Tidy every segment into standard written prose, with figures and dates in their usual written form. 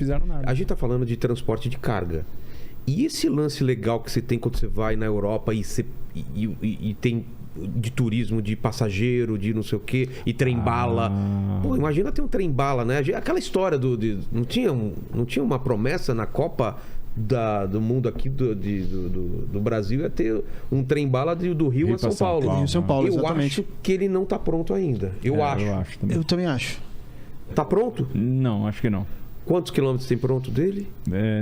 fizeram nada. A gente tá falando de transporte de carga. E esse lance legal que você tem quando você vai na Europa e tem de turismo, de passageiro, de não sei o quê, e trem-bala. Pô, imagina ter um trem-bala, né? Aquela história não tinha uma promessa na Copa do mundo aqui do Brasil, ia ter um trem-bala do Rio a São Paulo. Rio São Paulo, exatamente. Eu acho que ele não tá pronto ainda. Eu acho Eu também acho. Tá pronto? Não, acho que não. Quantos quilômetros tem pronto dele?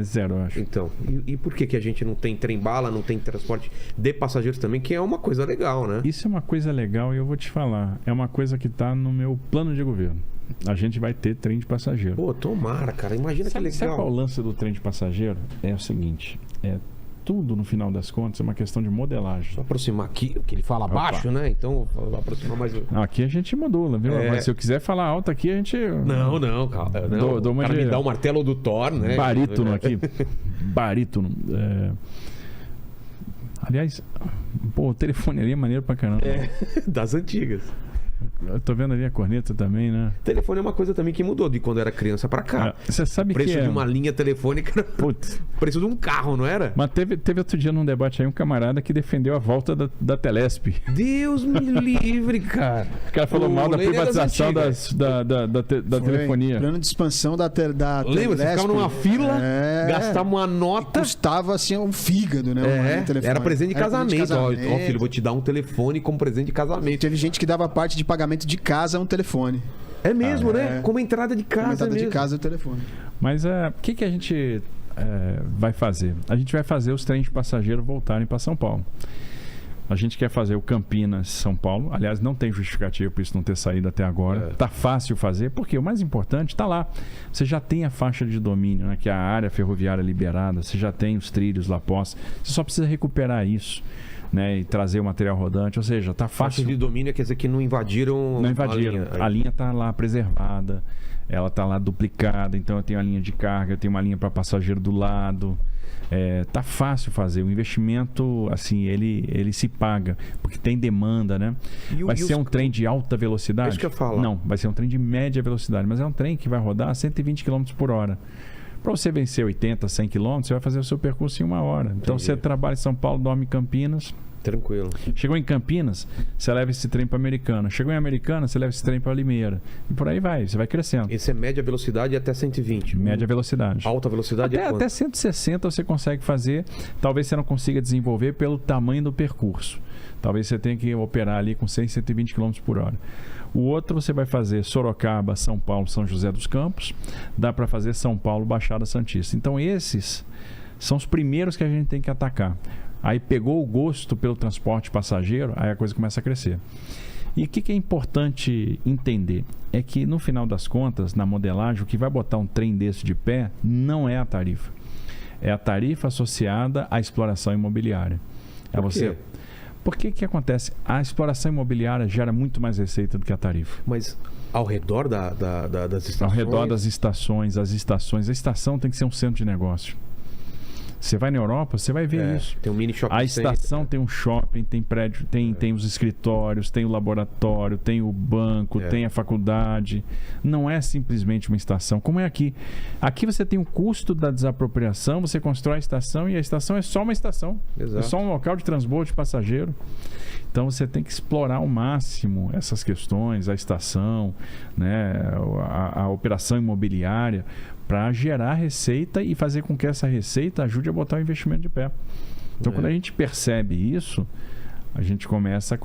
0, eu acho. Então, e por que a gente não tem trem-bala, não tem transporte de passageiros também, que é uma coisa legal, né? Isso é uma coisa legal e eu vou te falar. É uma coisa que está no meu plano de governo. A gente vai ter trem de passageiro. Pô, tomara, cara. Imagina que legal. Sabe qual é o lance do trem de passageiro? É o seguinte, tudo no final das contas é uma questão de modelagem. Só aproximar aqui, porque ele fala baixo, né? Então, vou aproximar mais... Aqui a gente modula, viu? Mas se eu quiser falar alto aqui, a gente... Não, calma. Dou uma o cara me dá o martelo do Thor, né? Barítono aqui. Barítono. Aliás, pô, o telefone ali é maneiro pra caramba. Das antigas. Eu tô vendo ali a corneta também, né? Telefone é uma coisa também que mudou de quando era criança pra cá. Você sabe o preço que de uma linha telefônica era o preço de um carro, não era? Mas teve outro dia num debate aí um camarada que defendeu a volta da Telesp. Deus me livre, cara. O cara falou mal da privatização da telefonia. Plano de expansão da Lembra? Você ficava numa fila, gastava uma nota. E custava assim um fígado, né? Era presente de casamento. Ó, filho, vou te dar um telefone como presente de casamento. Teve gente que dava parte de pagamento de casa um telefone. É mesmo, né? Como entrada de casa. Como entrada de casa o telefone. Mas o que a gente vai fazer? A gente vai fazer os trens de passageiro voltarem para São Paulo. A gente quer fazer o Campinas-São Paulo. Aliás, não tem justificativa por isso não ter saído até agora. Tá fácil fazer, porque o mais importante está lá. Você já tem a faixa de domínio, né, que é a área ferroviária liberada. Você já tem os trilhos lá postos. Você só precisa recuperar isso. Né, e trazer o material rodante, ou seja, tá fácil. Faixa de domínio quer dizer que não invadiram. A linha tá lá preservada, ela tá lá duplicada, então eu tenho a linha de carga, eu tenho uma linha para passageiro do lado. Tá fácil fazer. O investimento, assim, ele se paga, porque tem demanda, né? Vai ser um trem de alta velocidade? É isso que eu falo. Não, vai ser um trem de média velocidade, mas é um trem que vai rodar a 120 km por hora. Para você vencer 80, 100 km, você vai fazer o seu percurso em 1 hora. Então, você trabalha em São Paulo, dorme em Campinas. Tranquilo. Chegou em Campinas, você leva esse trem para Americana. Chegou em Americana, você leva esse trem para Limeira. E por aí vai, você vai crescendo. Esse é média velocidade até 120. Média velocidade. Alta velocidade até 160 você consegue fazer. Talvez você não consiga desenvolver pelo tamanho do percurso. Talvez você tenha que operar ali com 100, 120 km por hora. O outro você vai fazer Sorocaba, São Paulo, São José dos Campos. Dá para fazer São Paulo, Baixada Santista. Então esses são os primeiros que a gente tem que atacar. Aí pegou o gosto pelo transporte passageiro, aí a coisa começa a crescer. E o que é importante entender? É que no final das contas, na modelagem, o que vai botar um trem desse de pé não é a tarifa. É a tarifa associada à exploração imobiliária. Por quê? Porque o que acontece? A exploração imobiliária gera muito mais receita do que a tarifa. Mas ao redor das estações? Ao redor das estações, a estação tem que ser um centro de negócio. Você vai na Europa, você vai ver isso. Tem um mini shopping. A estação tem um shopping, tem prédio, tem os escritórios, tem o laboratório, tem o banco, tem a faculdade. Não é simplesmente uma estação, como é aqui. Aqui você tem o custo da desapropriação, você constrói a estação e a estação é só uma estação. Exato. É só um local de transbordo de passageiro. Então você tem que explorar ao máximo essas questões, a estação, né, a operação imobiliária, para gerar receita e fazer com que essa receita ajude a botar o investimento de pé. Então, quando a gente percebe isso, a gente começa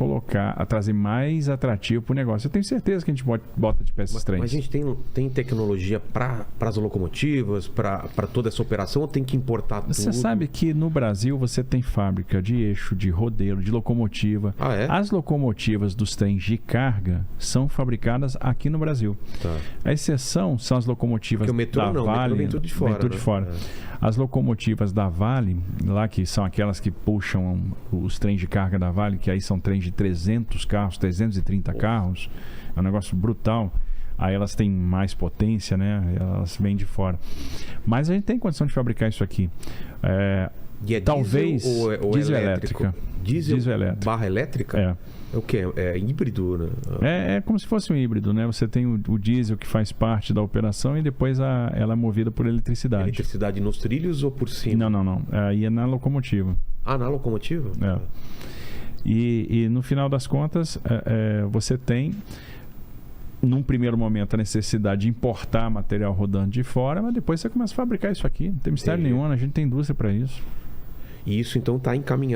a trazer mais atrativo para o negócio. Eu tenho certeza que a gente bota de pé esses trens. Mas a gente tem tecnologia para as locomotivas, para toda essa operação, ou tem que importar tudo? Você sabe que no Brasil você tem fábrica de eixo, de rodeiro, de locomotiva. Ah, é? As locomotivas dos trens de carga são fabricadas aqui no Brasil. Tá. A exceção são as locomotivas da Vale. O metrô vem tudo de fora. Vem tudo de fora. As locomotivas da Vale, lá que são aquelas que puxam os trens de carga da Vale, que aí são trens de 300 carros, 330 carros, é um negócio brutal. Aí elas têm mais potência, né? Elas vêm de fora. Mas a gente tem condição de fabricar isso aqui. E é talvez diesel ou diesel elétrico? elétrica. Diesel elétrica. barra elétrica? É o quê? É híbrido, né? É como se fosse um híbrido, né? Você tem o diesel que faz parte da operação e depois ela é movida por eletricidade. Eletricidade nos trilhos ou por cima? Não. Aí é na locomotiva. Ah, na locomotiva? É. E no final das contas, você tem, num primeiro momento, a necessidade de importar material rodando de fora, mas depois você começa a fabricar isso aqui. Não tem mistério nenhum, a gente tem indústria para isso. E isso, então, está encaminhado